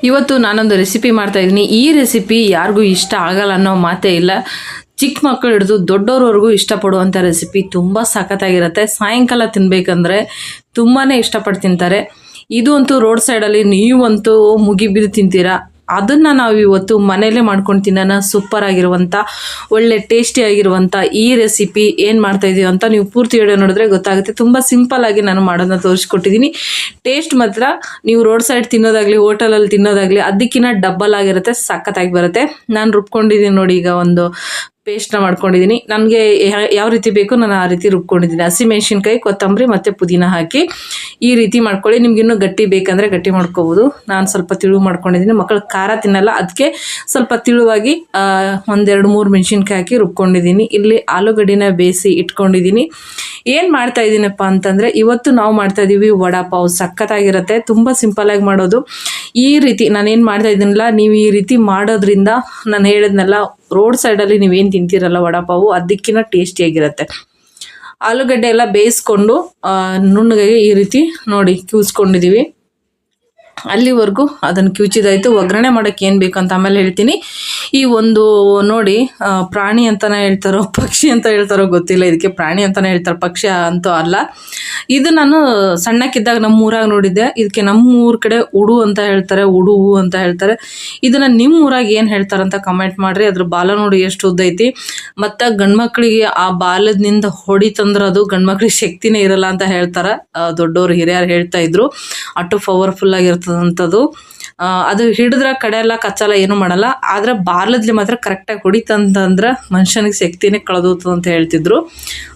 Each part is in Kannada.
ಇವತ್ತು ನಾನೊಂದು ರೆಸಿಪಿ ಮಾಡ್ತಾಯಿದ್ದೀನಿ. ಈ ರೆಸಿಪಿ ಯಾರಿಗೂ ಇಷ್ಟ ಆಗಲ್ಲ ಅನ್ನೋ ಮಾತೇ ಇಲ್ಲ. ಚಿಕ್ಕ ಮಕ್ಕಳು ಹಿಡಿದು ದೊಡ್ಡೋರವರೆಗೂ ಇಷ್ಟಪಡುವಂಥ ರೆಸಿಪಿ. ತುಂಬ ಸಖತ್ತಾಗಿರುತ್ತೆ. ಸಾಯಂಕಾಲ ತಿನ್ನಬೇಕಂದ್ರೆ ತುಂಬಾ ಇಷ್ಟಪಟ್ಟು ತಿಂತಾರೆ. ಇದು ಅಂತೂ ರೋಡ್ ಸೈಡಲ್ಲಿ ನೀವಂತೂ ಮುಗಿಬಿದ್ದು ತಿಂತೀರಾ. ಅದನ್ನು ನಾವು ಇವತ್ತು ಮನೆಯಲ್ಲೇ ಮಾಡ್ಕೊಂಡು ತಿನ್ನೋಣ. ಸೂಪರ್ ಆಗಿರುವಂಥ ಒಳ್ಳೆ ಟೇಸ್ಟಿ ಆಗಿರುವಂಥ ಈ ರೆಸಿಪಿ ಏನು ಮಾಡ್ತಾಯಿದ್ದೀವಿ ಅಂತ ನೀವು ಪೂರ್ತಿ ವಿಡಿಯೋ ನೋಡಿದ್ರೆ ಗೊತ್ತಾಗುತ್ತೆ. ತುಂಬ ಸಿಂಪಲ್ಲಾಗಿ ನಾನು ಮಾಡೋದನ್ನ ತೋರಿಸ್ಕೊಟ್ಟಿದ್ದೀನಿ. ಟೇಸ್ಟ್ ಮಾತ್ರ ನೀವು ರೋಡ್ ಸೈಡ್ ತಿನ್ನೋದಾಗಲಿ ಹೋಟೆಲಲ್ಲಿ ತಿನ್ನೋದಾಗಲಿ ಅದಕ್ಕಿಂತ ಡಬ್ಬಲ್ ಆಗಿರುತ್ತೆ, ಸಖತ್ತಾಗಿ ಬರುತ್ತೆ. ನಾನು ರುಬ್ಕೊಂಡಿದ್ದೀನಿ ನೋಡಿ, ಈಗ ಒಂದು ಪೇಸ್ಟ್ನ ಮಾಡ್ಕೊಂಡಿದ್ದೀನಿ. ನನಗೆ ಯಾವ ರೀತಿ ಬೇಕು ನಾನು ಆ ರೀತಿ ರುಬ್ಕೊಂಡಿದ್ದೀನಿ. ಹಸಿಮೆಣ್ಸಿನ್ಕಾಯಿ, ಕೊತ್ತಂಬರಿ ಮತ್ತು ಪುದೀನ ಹಾಕಿ ಈ ರೀತಿ ಮಾಡ್ಕೊಳ್ಳಿ. ನಿಮ್ಗೆ ಇನ್ನೂ ಗಟ್ಟಿ ಬೇಕಂದರೆ ಗಟ್ಟಿ ಮಾಡ್ಕೋಬೋದು. ನಾನು ಸ್ವಲ್ಪ ತಿಳು ಮಾಡ್ಕೊಂಡಿದ್ದೀನಿ. ಮಕ್ಕಳು ಖಾರ ತಿನ್ನಲ್ಲ, ಅದಕ್ಕೆ ಸ್ವಲ್ಪ ತಿಳುವಾಗಿ 1-2-3 ಮೆಣಸಿನ್ಕಾಯಿ ಹಾಕಿ ರುಬ್ಕೊಂಡಿದ್ದೀನಿ. ಇಲ್ಲಿ ಆಲೂಗಡ್ಡೆನ ಬೇಯಿಸಿ ಇಟ್ಕೊಂಡಿದ್ದೀನಿ. ಏನು ಮಾಡ್ತಾಯಿದ್ದೀನಪ್ಪ ಅಂತಂದರೆ ಇವತ್ತು ನಾವು ಮಾಡ್ತಾಯಿದ್ದೀವಿ ವಡಾಪಾವ್. ಸಖತ್ತಾಗಿರುತ್ತೆ, ತುಂಬ ಸಿಂಪಲ್ಲಾಗಿ ಮಾಡೋದು. ಈ ರೀತಿ ನಾನೇನು ಮಾಡ್ತಾಯಿದ್ದೀನಲ್ಲ, ನೀವು ಈ ರೀತಿ ಮಾಡೋದ್ರಿಂದ ನಾನು ಹೇಳಿದ್ನಲ್ಲ, ರೋಡ್ ಸೈಡಲ್ಲಿ ನೀವೇನು ತಿಂತೀರಲ್ಲ ವಡಾಪಾವು, ಅದಕ್ಕಿಂತ ಟೇಸ್ಟಿಯಾಗಿರುತ್ತೆ. ಆಲೂಗಡ್ಡೆ ಎಲ್ಲ ಬೇಯಿಸ್ಕೊಂಡು ನುಣ್ಣಗಾಗಿ ಈ ರೀತಿ ನೋಡಿ ಕ್ಯೂಸ್ಕೊಂಡಿದ್ದೀವಿ. ಅಲ್ಲಿವರೆಗೂ ಅದನ್ನು ಕ್ಯೂಚಿದಾಯಿತು. ಒಗ್ಗರಣೆ ಮಾಡೋಕ್ಕೆ ಏನು ಬೇಕು ಅಂತ ಆಮೇಲೆ ಹೇಳ್ತೀನಿ. ಈ ಒಂದು ನೋಡಿ, ಪ್ರಾಣಿ ಅಂತಲೇ ಹೇಳ್ತಾರೋ ಪಕ್ಷಿ ಅಂತ ಹೇಳ್ತಾರೋ ಗೊತ್ತಿಲ್ಲ, ಇದಕ್ಕೆ ಪ್ರಾಣಿ ಅಂತಲೇ ಹೇಳ್ತಾರೆ, ಪಕ್ಷಿ ಅಂತೂ ಅಲ್ಲ. ಇದು ನಾನು ಸಣ್ಣಕ್ಕಿದ್ದಾಗ ನಮ್ಮ ಊರಾಗ ನೋಡಿದ್ದೆ. ಇದಕ್ಕೆ ನಮ್ಮ ಊರ ಕಡೆ ಉಡು ಅಂತ ಹೇಳ್ತಾರೆ, ಉಡುವು ಅಂತ ಹೇಳ್ತಾರೆ. ಇದನ್ನು ನಿಮ್ಮ ಊರಾಗ ಏನು ಹೇಳ್ತಾರಂತ ಕಮೆಂಟ್ ಮಾಡಿರಿ. ಅದ್ರ ಬಾಲ ನೋಡಿ ಎಷ್ಟು ಉದ್ದ ಐತಿ. ಮತ್ತು ಗಂಡ್ಮಕ್ಳಿಗೆ ಆ ಬಾಲದಿಂದ ಹೊಡಿತಂದ್ರೆ ಅದು ಗಂಡ್ಮಕ್ಳಿಗೆ ಶಕ್ತಿನೇ ಇರಲ್ಲ ಅಂತ ಹೇಳ್ತಾರೆ. ದೊಡ್ಡವರು ಹಿರಿಯರು ಹೇಳ್ತಾ ಇದ್ರು, ಅಷ್ಟು ಪವರ್ಫುಲ್ ಆಗಿರ್ತದಂಥದ್ದು. ಅದು ಹಿಡಿದ್ರೆ ಕಡೆ ಎಲ್ಲ ಕಚ್ಚಲ್ಲ, ಏನೂ ಮಾಡಲ್ಲ. ಆದರೆ ಬಾಲದ್ಲಿ ಮಾತ್ರ ಕರೆಕ್ಟಾಗಿ ಹೊಡಿತಂತಂದ್ರೆ ಮನುಷ್ಯನಿಗೆ ಶಕ್ತಿನೇ ಕಳೆದೋಗ್ತದೆ ಅಂತ ಹೇಳ್ತಿದ್ರು.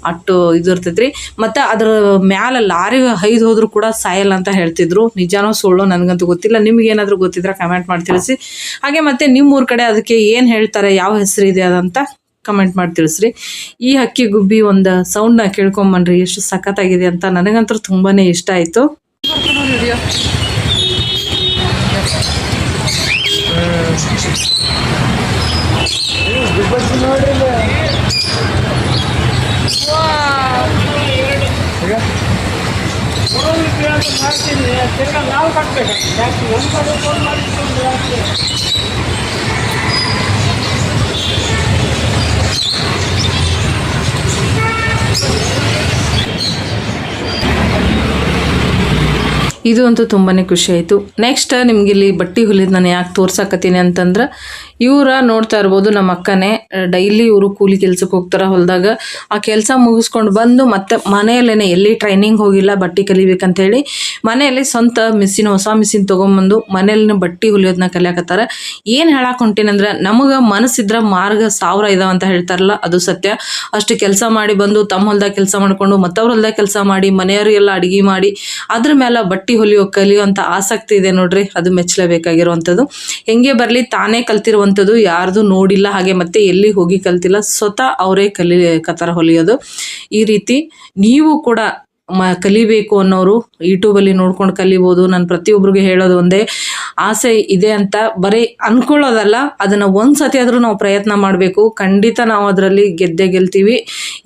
ಅಷ್ಟು ಇದು ಇರ್ತೈತ್ರಿ. ಮತ್ತು ಅದ್ರ ಮ್ಯಾಲೆ ಲಾರಿ ಹೈದು ಹೋದ್ರೂ ಕೂಡ ಸಾಯಲ್ಲ ಅಂತ ಹೇಳ್ತಿದ್ರು. ನಿಜಾನೋ ಸುಳ್ಳು ನನಗಂತೂ ಗೊತ್ತಿಲ್ಲ. ನಿಮ್ಗೇನಾದರೂ ಗೊತ್ತಿದ್ರೆ ಕಮೆಂಟ್ ಮಾಡಿ ತಿಳಿಸಿ. ಹಾಗೆ ಮತ್ತು ನಿಮ್ಮೂರ ಕಡೆ ಅದಕ್ಕೆ ಏನು ಹೇಳ್ತಾರೆ, ಯಾವ ಹೆಸರಿದೆ ಅದಂತ ಕಮೆಂಟ್ ಮಾಡಿ ತಿಳಿಸ್ರಿ. ಈ ಹಕ್ಕಿ ಗುಬ್ಬಿ ಒಂದು ಸೌಂಡ್ನ ಕೇಳ್ಕೊಂಬನ್ರಿ, ಎಷ್ಟು ಸಖತ್ತಾಗಿದೆ ಅಂತ. ನನಗಂತೂ ತುಂಬಾ ಇಷ್ಟ ಆಯಿತು. ಇದು ಅಂತೂ ತುಂಬಾ ಖುಷಿ ಆಯಿತು. ನೆಕ್ಸ್ಟ್ ನಿಮ್ಗೆ ಇಲ್ಲಿ ಬಟ್ಟೆ ಹೊಲಿದು ನಾನು ಯಾಕೆ ತೋರ್ಸಾಕತ್ತೀನಿ ಅಂತಂದ್ರೆ, ಇವರ ನೋಡ್ತಾ ಇರ್ಬೋದು ನಮ್ಮ ಅಕ್ಕನೇ. ಡೈಲಿ ಇವರು ಕೂಲಿ ಕೆಲ್ಸಕ್ಕೆ ಹೋಗ್ತಾರೆ ಹೊಲದಾಗ. ಆ ಕೆಲಸ ಮುಗಿಸ್ಕೊಂಡು ಬಂದು ಮತ್ತೆ ಮನೆಯಲ್ಲೇ ಎಲ್ಲಿ ಟ್ರೈನಿಂಗ್ ಹೋಗಿಲ್ಲ, ಬಟ್ಟೆ ಕಲಿಬೇಕಂತೇಳಿ ಮನೆಯಲ್ಲಿ ಸ್ವಂತ ಹೊಸ ಮಿಷಿನ್ ತೊಗೊಂಬಂದು ಮನೆಯಲ್ಲಿನ ಬಟ್ಟೆ ಹೊಲಿಯೋದನ್ನ ಕಲಿಯಾಕತ್ತಾರೆ. ಏನು ಹೇಳಕ್ಕೆ ಹೊಂಟೀನಂದ್ರೆ, ನಮಗೆ ಮನಸ್ಸಿದ್ರೆ ಮಾರ್ಗ 1000 ಇದಾವೆ ಅಂತ ಹೇಳ್ತಾರಲ್ಲ, ಅದು ಸತ್ಯ. ಅಷ್ಟು ಕೆಲಸ ಮಾಡಿ ಬಂದು ತಮ್ಮ ಹೊಲ್ದಾಗ ಕೆಲಸ ಮಾಡಿಕೊಂಡು ಮತ್ತವ್ರ ಹೊಲ್ದಾಗ ಕೆಲಸ ಮಾಡಿ ಮನೆಯವರಿಗೆಲ್ಲ ಅಡುಗೆ ಮಾಡಿ ಅದ್ರ ಮೇಲೆ ಬಟ್ಟೆ ಕಲಿಯುವಂಥ ಆಸಕ್ತಿ ಇದೆ ನೋಡ್ರಿ, ಅದು ಮೆಚ್ಚಲೇಬೇಕಾಗಿರುವಂಥದ್ದು. ಹೆಂಗೆ ಬರಲಿ, ತಾನೇ ಕಲ್ತಿರುವಂಥದ್ದು, ಯಾರ್ದು ನೋಡಿಲ್ಲ, ಹಾಗೆ ಮತ್ತೆ ಎಲ್ಲಿ ಹೋಗಿ ಕಲ್ತಿಲ್ಲ, ಸ್ವತಃ ಅವರೇ ಕಲಿಯಕತ್ತಾರ ಹೊಲಿಯೋದು. ಈ ರೀತಿ ನೀವು ಕೂಡ ಕಲಿಬೇಕು ಅನ್ನೋರು ಯೂಟ್ಯೂಬಲ್ಲಿ ನೋಡ್ಕೊಂಡು ಕಲಿಬೋದು. ನಾನು ಪ್ರತಿಯೊಬ್ಬರಿಗೆ ಹೇಳೋದು ಒಂದೇ, ಆಸೆ ಇದೆ ಅಂತ ಬರೀ ಅಂದ್ಕೊಳ್ಳೋದಲ್ಲ, ಅದನ್ನು ಒಂದು ಸತಿ ಆದರೂ ನಾವು ಪ್ರಯತ್ನ ಮಾಡಬೇಕು. ಖಂಡಿತ ನಾವು ಅದರಲ್ಲಿ ಗೆಲ್ತೀವಿ.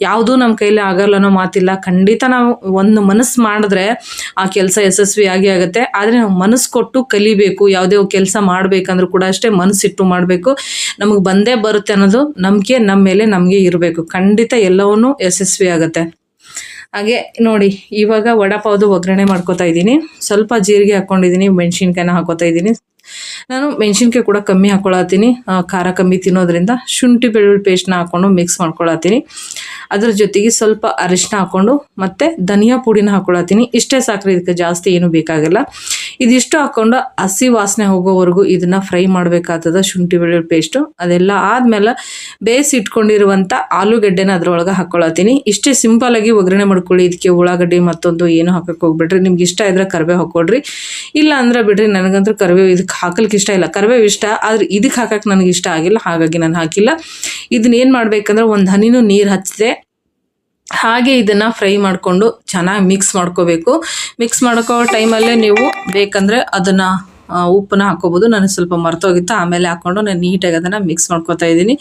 ಯಾವುದೂ ನಮ್ಮ ಕೈಲಿ ಆಗಲ್ಲ ಅನ್ನೋ ಮಾತಿಲ್ಲ. ಖಂಡಿತ ನಾವು ಒಂದು ಮನಸ್ಸು ಮಾಡಿದ್ರೆ ಆ ಕೆಲಸ ಯಶಸ್ವಿ ಆಗುತ್ತೆ. ಆದರೆ ನಾವು ಮನಸ್ಸು ಕೊಟ್ಟು ಕಲಿಬೇಕು. ಯಾವುದೇ ಕೆಲಸ ಮಾಡಬೇಕಂದ್ರೂ ಕೂಡ ಅಷ್ಟೇ ಮನಸ್ಸಿಟ್ಟು ಮಾಡಬೇಕು. ನಮಗೆ ಬಂದೇ ಬರುತ್ತೆ ಅನ್ನೋದು ನಂಬಿಕೆ ನಮ್ಮ ಮೇಲೆ ನಮಗೆ ಇರಬೇಕು. ಖಂಡಿತ ಎಲ್ಲವನ್ನೂ ಯಶಸ್ವಿ ಆಗುತ್ತೆ. ಹಾಗೆ ನೋಡಿ, ಇವಾಗ ವಡಾಪಾವ್ದು ಒಗ್ಗರಣೆ ಮಾಡ್ಕೋತಾ ಇದ್ದೀನಿ. ಸ್ವಲ್ಪ ಜೀರಿಗೆ ಹಾಕ್ಕೊಂಡಿದ್ದೀನಿ, ಮೆಣಸಿನ್ಕಾಯಿನ ಹಾಕೋತಾ ಇದ್ದೀನಿ. ನಾನು ಮೆಣಸಿನ್ಕಾಯಿ ಕೂಡ ಕಮ್ಮಿ ಹಾಕ್ಕೊಳತ್ತೀನಿ, ಖಾರ ಕಮ್ಮಿ ತಿನ್ನೋದ್ರಿಂದ. ಶುಂಠಿ ಬೆಳ್ಳುಳ್ಳಿ ಪೇಸ್ಟ್ನ ಹಾಕ್ಕೊಂಡು ಮಿಕ್ಸ್ ಮಾಡ್ಕೊಳತ್ತೀನಿ. ಅದ್ರ ಜೊತೆಗೆ ಸ್ವಲ್ಪ ಅರಿಶಿನ ಹಾಕ್ಕೊಂಡು ಮತ್ತು ಧನಿಯಾ ಪುಡಿನ ಹಾಕ್ಕೊಳತ್ತೀನಿ. ಇಷ್ಟೇ ಸಾಕ್ರಿ, ಇದಕ್ಕೆ ಜಾಸ್ತಿ ಏನೂ ಬೇಕಾಗಲ್ಲ. ಇದಿಷ್ಟು ಹಾಕ್ಕೊಂಡು ಹಸಿ ವಾಸನೆ ಹೋಗೋವರೆಗೂ ಇದನ್ನು ಫ್ರೈ ಮಾಡಬೇಕಾಗ್ತದೆ, ಶುಂಠಿ ಬೆಳ್ಳುಳ್ಳಿ ಪೇಸ್ಟು. ಅದೆಲ್ಲ ಆದಮೇಲೆ ಬೇಯಿಸಿ ಇಟ್ಕೊಂಡಿರುವಂಥ ಆಲೂಗಡ್ಡೆನ ಅದ್ರೊಳಗೆ ಹಾಕ್ಕೊಳತ್ತೀನಿ. ಇಷ್ಟೇ ಸಿಂಪಲಾಗಿ ಒಗ್ಗರಣೆ ಮಾಡ್ಕೊಳ್ಳಿ. ಇದಕ್ಕೆ ಉಳ್ಳಾಗಡ್ಡಿ ಮತ್ತೊಂದು ಏನು ಹಾಕಕ್ಕೆ ಹೋಗ್ಬಿಡ್ರಿ. ನಿಮ್ಗೆ ಇಷ್ಟ ಇದ್ರೆ ಕರಿಬೇವು ಹಾಕ್ಕೊಡ್ರಿ, ಇಲ್ಲ ಅಂದ್ರೆ ಬಿಡ್ರಿ. ನನಗಂತೂ ಕರಿಬೇವು ಇದಕ್ಕೆ ಹಾಕಲಿಕ್ಕೆ ಇಷ್ಟ ಇಲ್ಲ. ಕರಿಬೇವು ಇಷ್ಟ, ಆದರೆ ಇದಕ್ಕೆ ಹಾಕಕ್ಕೆ ನನಗೆ ಇಷ್ಟ ಆಗಿಲ್ಲ, ಹಾಗಾಗಿ ನಾನು ಹಾಕಿಲ್ಲ. ಇದನ್ನ ಏನು ಮಾಡಬೇಕಂದ್ರೆ, ಒಂದು ಹನಿನೂ ನೀರು ಹಚ್ಚಿದೆ ಹಾಗೆ ಇದನ್ನು ಫ್ರೈ ಮಾಡಿಕೊಂಡು ಚೆನ್ನಾಗಿ ಮಿಕ್ಸ್ ಮಾಡ್ಕೋಬೇಕು. ಮಿಕ್ಸ್ ಮಾಡ್ಕೋ ಟೈಮಲ್ಲೇ ನೀವು ಬೇಕಂದರೆ ಅದನ್ನು ಉಪ್ಪನ್ನ ಹಾಕ್ಕೋಬೋದು. ನನಗೆ ಸ್ವಲ್ಪ ಮರ್ತೋಗಿತ್ತು, ಆಮೇಲೆ ಹಾಕ್ಕೊಂಡು ನಾನು ನೀಟಾಗಿ ಅದನ್ನು ಮಿಕ್ಸ್ ಮಾಡ್ಕೊತಾ ಇದ್ದೀನಿ.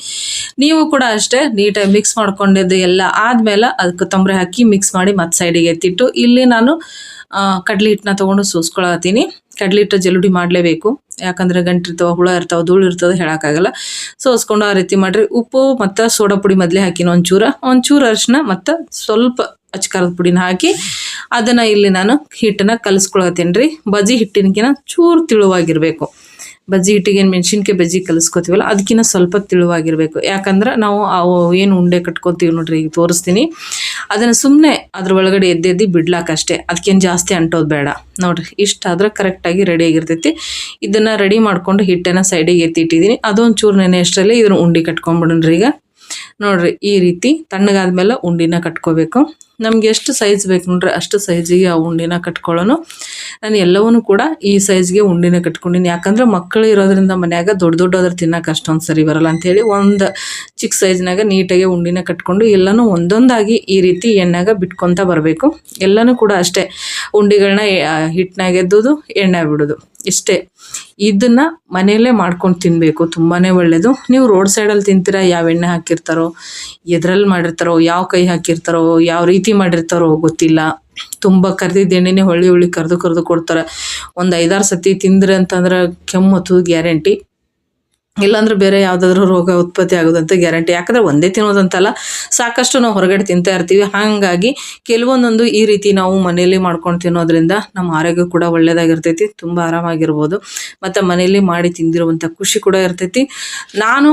ನೀವು ಕೂಡ ಅಷ್ಟೇ ನೀಟಾಗಿ ಮಿಕ್ಸ್ ಮಾಡ್ಕೊಂಡಿದ್ದು ಎಲ್ಲ ಆದಮೇಲೆ ಅದಕ್ಕೆ ಕೊತ್ತಂಬರಿ ಹಾಕಿ ಮಿಕ್ಸ್ ಮಾಡಿ ಮತ್ತೆ ಸೈಡಿಗೆ ಎತ್ತಿಟ್ಟು, ಇಲ್ಲಿ ನಾನು ಕಡಲೆ ಹಿಟ್ಟನ್ನ ತೊಗೊಂಡು ಸೋಸ್ಕೊಳತ್ತೀನಿ. ಕಡಲೆ ಹಿಟ್ಟು ಜಲ್ದಿ ಮಾಡಲೇಬೇಕು, ಯಾಕಂದರೆ ಗಂಟಿರ್ತಾವೆ, ಹುಳ ಇರ್ತಾವೆ, ಧೂಳು ಇರ್ತವೆ, ಹೇಳೋಕ್ಕಾಗಲ್ಲ. ಸೋಸ್ಕೊಂಡು ಆ ರೀತಿ ಮಾಡಿರಿ. ಉಪ್ಪು ಮತ್ತು ಸೋಡಾ ಪುಡಿ ಮೊದಲೇ ಹಾಕಿನ ಒಂಚೂರು ಅರಿಶಿನ ಮತ್ತು ಸ್ವಲ್ಪ ಅಚ್ಕಾರದ ಪುಡಿನ ಹಾಕಿ ಅದನ್ನು ಇಲ್ಲಿ ನಾನು ಹಿಟ್ಟನ್ನು ಕಲಿಸ್ಕೊಳತ್ತೀನಿ ರೀ. ಬಜ್ಜಿ ಹಿಟ್ಟಿನಕಿನ ಚೂರು ತಿಳುವಾಗಿರಬೇಕು. ಬಜ್ಜಿ ಹಿಟ್ಟಿಗೆ ಏನು ಮೆಣಸಿನ್ಕಾಯಿ ಬಜ್ಜಿ ಕಲಿಸ್ಕೊತೀವಲ್ಲ ಅದಕ್ಕಿಂತ ಸ್ವಲ್ಪ ತಿಳುವಾಗಿರಬೇಕು. ಯಾಕಂದ್ರೆ ನಾವು ಅವು ಏನು ಉಂಡೆ ಕಟ್ಕೊತೀವಿ ನೋಡ್ರಿ, ಈಗ ತೋರಿಸ್ತೀನಿ. ಅದನ್ನು ಸುಮ್ಮನೆ ಅದ್ರ ಒಳಗಡೆ ಎದ್ದೆದ್ದು ಬಿಡ್ಲಾಕಷ್ಟೇ, ಅದಕ್ಕೇನು ಜಾಸ್ತಿ ಅಂಟೋದು ಬೇಡ ನೋಡ್ರಿ. ಇಷ್ಟಾದ್ರೆ ಕರೆಕ್ಟಾಗಿ ರೆಡಿಯಾಗಿರ್ತೈತಿ. ಇದನ್ನು ರೆಡಿ ಮಾಡಿಕೊಂಡು ಹಿಟ್ಟನ್ನು ಸೈಡಿಗೆ ಎತ್ತಿಟ್ಟಿದ್ದೀನಿ. ಅದೊಂದು ಚೂರು ನೆನೆ ಅಷ್ಟರಲ್ಲಿ ಇದನ್ನು ಉಂಡೆ ಕಟ್ಕೊಂಡ್ಬಿಡೋಣ್ರಿ. ಈಗ ನೋಡ್ರಿ ಈ ರೀತಿ ತಣ್ಣಗಾದ್ಮೇಲೆ ಉಂಡಿನ ಕಟ್ಕೋಬೇಕು. ನಮ್ಗೆ ಎಷ್ಟು ಸೈಜ್ ಬೇಕು ನೋಡ್ರಿ ಅಷ್ಟು ಸೈಜಿಗೆ ಆ ಉಂಡಿನ ಕಟ್ಕೊಳ್ಳೋನು. ನಾನು ಎಲ್ಲವನ್ನೂ ಕೂಡ ಈ ಸೈಜ್ಗೆ ಉಂಡಿನ ಕಟ್ಕೊಂಡಿನಿ. ಯಾಕಂದ್ರೆ ಮಕ್ಕಳು ಇರೋದ್ರಿಂದ ಮನ್ಯಾಗ ದೊಡ್ಡದಾದ್ರೆ ತಿನ್ನೋಕೆ ಅಷ್ಟೊಂದು ಸರಿ ಬರಲ್ಲ ಅಂಥೇಳಿ ಒಂದು ಚಿಕ್ಕ ಸೈಜ್ನಾಗ ನೀಟಾಗಿ ಉಂಡಿನ ಕಟ್ಕೊಂಡು ಎಲ್ಲನೂ ಒಂದೊಂದಾಗಿ ಈ ರೀತಿ ಎಣ್ಣೆಗ ಬಿಟ್ಕೊತ ಬರಬೇಕು. ಎಲ್ಲನೂ ಕೂಡ ಅಷ್ಟೇ, ಉಂಡಿಗಳನ್ನ ಹಿಟ್ಟನಾಗ ಎದ್ದೋದು, ಎಣ್ಣೆ ಬಿಡೋದು, ಇಷ್ಟೇ. ಇದನ್ನು ಮನೆಯಲ್ಲೇ ಮಾಡ್ಕೊಂಡು ತಿನ್ನಬೇಕು, ತುಂಬಾ ಒಳ್ಳೆಯದು. ನೀವು ರೋಡ್ ಸೈಡಲ್ಲಿ ತಿಂತೀರಾ, ಯಾವ ಎಣ್ಣೆ ಹಾಕಿರ್ತಾರೋ, ಎದ್ರಲ್ಲಿ ಮಾಡಿರ್ತಾರೋ, ಯಾವ ಕೈ ಹಾಕಿರ್ತಾರೋ, ಯಾವ ರೀತಿ ಮಾಡಿರ್ತಾರೋ ಗೊತ್ತಿಲ್ಲ. ತುಂಬ ಕರ್ದಿದ್ದು ಎಣ್ಣೆನೇ ಹೊಳ್ಳಿ ಕರೆದು ಕೊಡ್ತಾರೆ. ಒಂದು 5-6 ಸತಿ ತಿಂದ್ರೆ ಅಂತಂದ್ರೆ ಕೆಮ್ಮು ಹತ್ತೋದು ಗ್ಯಾರಂಟಿ. ಇಲ್ಲಾಂದ್ರೆ ಬೇರೆ ಯಾವುದಾದ್ರೂ ರೋಗ ಉತ್ಪತ್ತಿ ಆಗೋದಂತ ಗ್ಯಾರಂಟಿ. ಯಾಕಂದರೆ ಒಂದೇ ತಿನ್ನೋದಂತಲ್ಲ, ಸಾಕಷ್ಟು ನಾವು ಹೊರಗಡೆ ತಿಂತಾ ಇರ್ತೀವಿ. ಹಾಗಾಗಿ ಕೆಲವೊಂದೊಂದು ಈ ರೀತಿ ನಾವು ಮನೆಯಲ್ಲಿ ಮಾಡ್ಕೊಂಡು ತಿನ್ನೋದ್ರಿಂದ ನಮ್ಮ ಆರೋಗ್ಯ ಕೂಡ ಒಳ್ಳೆಯದಾಗಿರ್ತೈತಿ, ತುಂಬ ಆರಾಮಾಗಿರ್ಬೋದು. ಮತ್ತು ಮನೆಯಲ್ಲಿ ಮಾಡಿ ತಿಂದಿರುವಂಥ ಖುಷಿ ಕೂಡ ಇರ್ತೈತಿ. ನಾನು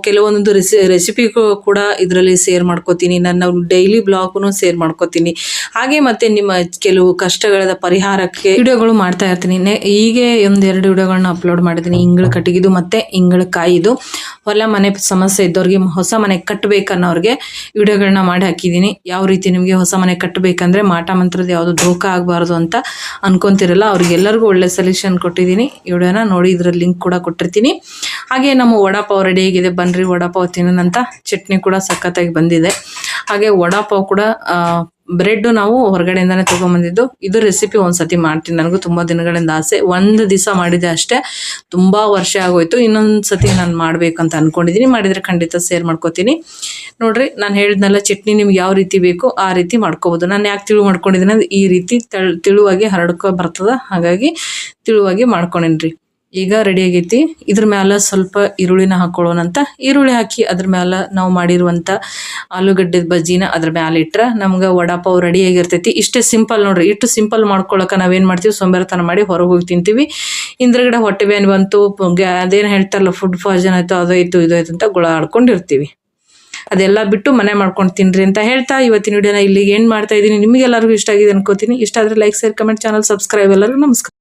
ಕೆಲವೊಂದೊಂದು ರೆಸಿಪಿ ಕೂಡ ಇದರಲ್ಲಿ ಶೇರ್ ಮಾಡ್ಕೋತೀನಿ. ನನ್ನ ಡೈಲಿ ಬ್ಲಾಗ್ನು ಶೇರ್ ಮಾಡ್ಕೋತೀನಿ. ಹಾಗೆ ಮತ್ತು ನಿಮ್ಮ ಕೆಲವು ಕಷ್ಟಗಳ ಪರಿಹಾರಕ್ಕೆ ವಿಡಿಯೋಗಳು ಮಾಡ್ತಾ ಇರ್ತೀನಿ. ಹೀಗೆ 1-2 ವಿಡಿಯೋಗಳನ್ನ ಅಪ್ಲೋಡ್ ಮಾಡಿದ್ದೀನಿ. ಇಂಗಳ ಕಟ್ಟಿಗಿದು ಮತ್ತು ಇಂಗಳ ಕಾಯಿದು ಹೊಲ ಮನೆ ಸಮಸ್ಯೆ ಇದ್ದವ್ರಿಗೆ, ಹೊಸ ಮನೆ ಕಟ್ಟಬೇಕನ್ನೋರಿಗೆ ವಿಡಿಯೋಗಳನ್ನ ಮಾಡಿ ಹಾಕಿದ್ದೀನಿ. ಯಾವ ರೀತಿ ನಿಮಗೆ ಹೊಸ ಮನೆ ಕಟ್ಟಬೇಕಂದ್ರೆ ಮಾಟ ಮಂತ್ರದ ಯಾವುದು ಧೋಕಾ ಆಗಬಾರ್ದು ಅಂತ ಅನ್ಕೊಂತಿರಲ್ಲ, ಅವ್ರಿಗೆಲ್ಲರಿಗೂ ಒಳ್ಳೆ ಸೊಲ್ಯೂಷನ್ ಕೊಟ್ಟಿದ್ದೀನಿ. ವಿಡಿಯೋನ ನೋಡಿ, ಇದರ ಲಿಂಕ್ ಕೂಡ ಕೊಟ್ಟಿರ್ತೀನಿ. ಹಾಗೆ ನಮ್ಮ ವಡಾಪಾವ್ ರೆಡಿ ಆಗಿದೆ, ಬನ್ನಿರಿ ವಡಾಪಾವ್ ತಿನ್ನೋಣಂತ. ಚಟ್ನಿ ಕೂಡ ಸಖತ್ತಾಗಿ ಬಂದಿದೆ. ಹಾಗೆ ವಡಾಪಾವ್ ಕೂಡ ಬ್ರೆಡ್ ನಾವು ಹೊರಗಡೆಯಿಂದಾನೆ ತೊಗೊಂಬಂದಿದ್ದು. ಇದು ರೆಸಿಪಿ ಒಂದ್ಸತಿ ಮಾಡ್ತೀನಿ, ನನಗೂ ತುಂಬ ದಿನಗಳಿಂದ ಆಸೆ. ಒಂದು ದಿವಸ ಮಾಡಿದೆ ಅಷ್ಟೇ, ತುಂಬ ವರ್ಷ ಆಗೋಯ್ತು. ಇನ್ನೊಂದು ಸತಿ ನಾನು ಮಾಡಬೇಕಂತ ಅಂದ್ಕೊಂಡಿದ್ದೀನಿ. ಮಾಡಿದರೆ ಖಂಡಿತ ಶೇರ್ ಮಾಡ್ಕೋತೀನಿ. ನೋಡ್ರಿ, ನಾನು ಹೇಳಿದ್ನಲ್ಲ ಚಟ್ನಿ ನಿಮ್ಗೆ ಯಾವ ರೀತಿ ಬೇಕು ಆ ರೀತಿ ಮಾಡ್ಕೋಬೋದು. ನಾನು ಯಾಕೆ ತಿಳು ಮಾಡ್ಕೊಂಡಿದ್ದೀನಿ ಅಂದ್ರೆ ಈ ರೀತಿ ತಿಳುವಾಗಿ ಹರಡ್ಕೊ ಬರ್ತದೆ, ಹಾಗಾಗಿ ತಿಳುವಾಗಿ ಮಾಡ್ಕೊಂಡಿನ್ರಿ. ಈಗ ರೆಡಿ ಆಗೈತಿ. ಇದ್ರ ಮ್ಯಾಲ ಸ್ವಲ್ಪ ಈರುಳ್ಳಿನ ಹಾಕೊಳ್ಳೋಣಂತ. ಈರುಳ್ಳಿ ಹಾಕಿ ಅದ್ರ ಮ್ಯಾಲ ನಾವು ಮಾಡಿರುವಂಥ ಆಲೂಗಡ್ಡೆ ಬಜ್ಜಿನ ಅದ್ರ ಮ್ಯಾಲ ಇಟ್ರೆ ನಮ್ಗೆ ವಡಾಪಾವ್ ರೆಡಿ ಆಗಿರ್ತೈತಿ. ಇಷ್ಟೇ ಸಿಂಪಲ್ ನೋಡ್ರಿ. ಇಷ್ಟು ಸಿಂಪಲ್ ಮಾಡ್ಕೊಳಕ್ಕೆ ನಾವೇನು ಮಾಡ್ತೀವಿ, ಸೋಂಬೇರಿತನ ಮಾಡಿ ಹೊರಗೆ ಹೋಗಿ ತಿಂತೀವಿ. ಹಿಂದ್ರಗಡೆ ಹೊಟ್ಟೆ ಬೇನ್ ಬಂತು, ಅದೇನು ಹೇಳ್ತಾರಲ್ಲ ಫುಡ್ ಪಾಯ್ಸನ್ ಆಯಿತು, ಅದಾಯಿತು ಇದಾಯ್ತು ಅಂತ ಗುಳಾಡ್ಕೊಂಡಿರ್ತೀವಿ. ಅದೆಲ್ಲ ಬಿಟ್ಟು ಮನೆ ಮಾಡ್ಕೊಂಡು ತಿನ್ರಿ ಅಂತ ಹೇಳ್ತಾ ಇವತ್ತಿನ ವಿಡಿಯೋನ ಇಲ್ಲಿಗೆ ಏನು ಮಾಡ್ತಾ ಇದ್ದೀನಿ. ನಿಮಗೆಲ್ಲರಿಗೂ ಇಷ್ಟ ಆಗಿದೆ ಅನ್ಕೋತೀನಿ. ಇಷ್ಟ ಆದರೆ like, share, comment, channel subscribe. ಎಲ್ಲರಿಗೂ ನಮಸ್ಕಾರ.